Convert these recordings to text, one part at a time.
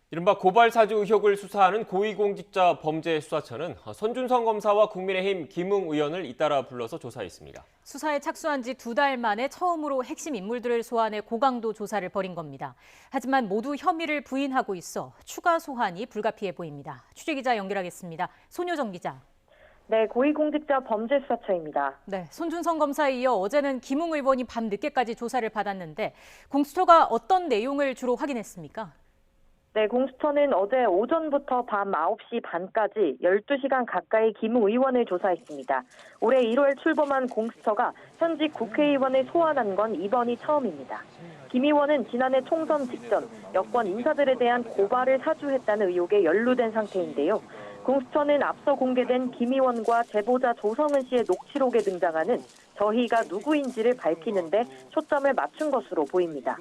이른바 고발사주 의혹을 수사하는 고위공직자 범죄수사처는 손준성 검사와 국민의힘 김웅 의원을 잇따라 불러서 조사했습니다. 수사에 착수한 지 2달 만에 처음으로 핵심 인물들을 소환해 고강도 조사를 벌인 겁니다. 하지만 모두 혐의를 부인하고 있어 추가 소환이 불가피해 보입니다. 취재기자 연결하겠습니다. 손효정 기자. 네, 고위공직자 범죄수사처입니다. 네, 손준성 검사에 이어 어제는 김웅 의원이 밤 늦게까지 조사를 받았는데 공수처가 어떤 내용을 주로 확인했습니까? 네, 공수처는 어제 오전부터 밤 9시 반까지 12시간 가까이 김웅 의원을 조사했습니다. 올해 1월 출범한 공수처가 현직 국회의원을 소환한 건 이번이 처음입니다. 김 의원은 지난해 총선 직전 여권 인사들에 대한 고발을 사주했다는 의혹에 연루된 상태인데요. 공수처는 앞서 공개된 김 의원과 제보자 조성은 씨의 녹취록에 등장하는 저희가 누구인지를 밝히는데 초점을 맞춘 것으로 보입니다.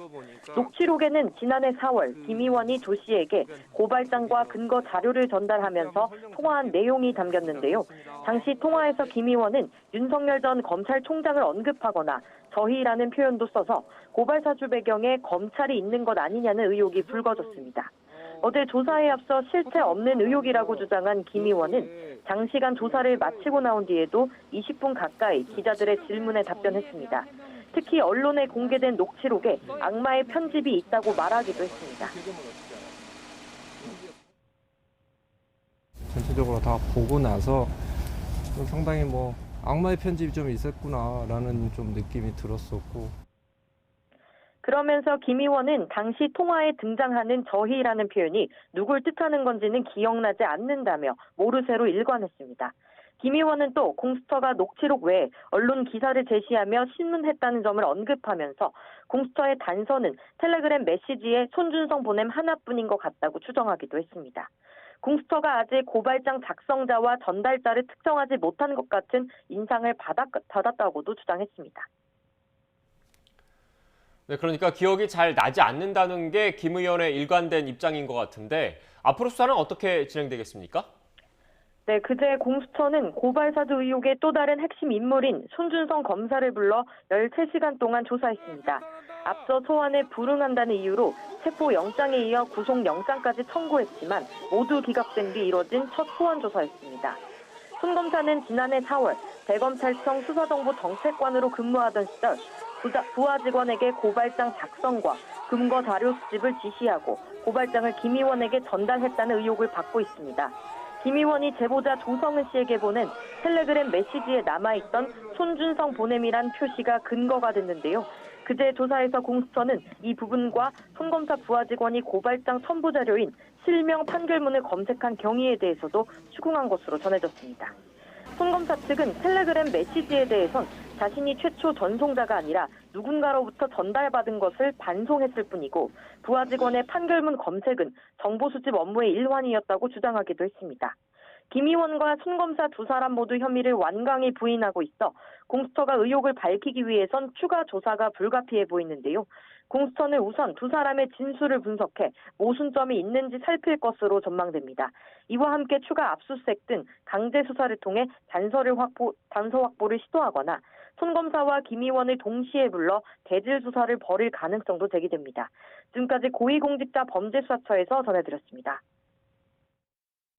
녹취록에는 지난해 4월 김 의원이 조 씨에게 고발장과 근거 자료를 전달하면서 통화한 내용이 담겼는데요. 당시 통화에서 김 의원은 윤석열 전 검찰총장을 언급하거나 저희라는 표현도 써서 고발사주 배경에 검찰이 있는 것 아니냐는 의혹이 불거졌습니다. 어제 조사에 앞서 실체 없는 의혹이라고 주장한 김 의원은 장시간 조사를 마치고 나온 뒤에도 20분 가까이 기자들의 질문에 답변했습니다. 특히 언론에 공개된 녹취록에 악마의 편집이 있다고 말하기도 했습니다. 전체적으로 다 보고 나서 상당히 악마의 편집이 좀 있었구나라는 좀 느낌이 들었었고. 그러면서 김 의원은 당시 통화에 등장하는 저희라는 표현이 누굴 뜻하는 건지는 기억나지 않는다며 모르쇠로 일관했습니다. 김 의원은 또 공수처가 녹취록 외에 언론 기사를 제시하며 신문했다는 점을 언급하면서 공수처의 단서는 텔레그램 메시지에 손준성 보냄 하나뿐인 것 같다고 추정하기도 했습니다. 공수처가 아직 고발장 작성자와 전달자를 특정하지 못한 것 같은 인상을 받았다고도 주장했습니다. 네, 그러니까 기억이 잘 나지 않는다는 게 김 의원의 일관된 입장인 것 같은데 앞으로 수사는 어떻게 진행되겠습니까? 네, 그제 공수처는 고발사주 의혹의 또 다른 핵심 인물인 손준성 검사를 불러 13시간 동안 조사했습니다. 앞서 소환에 불응한다는 이유로 체포영장에 이어 구속영장까지 청구했지만 모두 기각된 뒤 이뤄진 첫 소환 조사였습니다. 손 검사는 지난해 4월 대검찰청 수사정보 정책관으로 근무하던 시절 부하 직원에게 고발장 작성과 근거 자료 수집을 지시하고 고발장을 김 의원에게 전달했다는 의혹을 받고 있습니다. 김 의원이 제보자 조성은 씨에게 보낸 텔레그램 메시지에 남아있던 손준성 보냄이란 표시가 근거가 됐는데요. 그제 조사에서 공수처는 이 부분과 손 검사 부하 직원이 고발장 첨부 자료인 실명 판결문을 검색한 경위에 대해서도 추궁한 것으로 전해졌습니다. 손 검사 측은 텔레그램 메시지에 대해선 자신이 최초 전송자가 아니라 누군가로부터 전달받은 것을 반송했을 뿐이고 부하 직원의 판결문 검색은 정보 수집 업무의 일환이었다고 주장하기도 했습니다. 김 의원과 손 검사 두 사람 모두 혐의를 완강히 부인하고 있어 공수처가 의혹을 밝히기 위해선 추가 조사가 불가피해 보이는데요. 공수처는 우선 두 사람의 진술을 분석해 모순점이 있는지 살필 것으로 전망됩니다. 이와 함께 추가 압수수색 등 강제 수사를 통해 단서 확보를 시도하거나 손 검사와 김 의원을 동시에 불러 대질 수사를 벌일 가능성도 제기됩니다. 지금까지 고위공직자 범죄수사처에서 전해드렸습니다.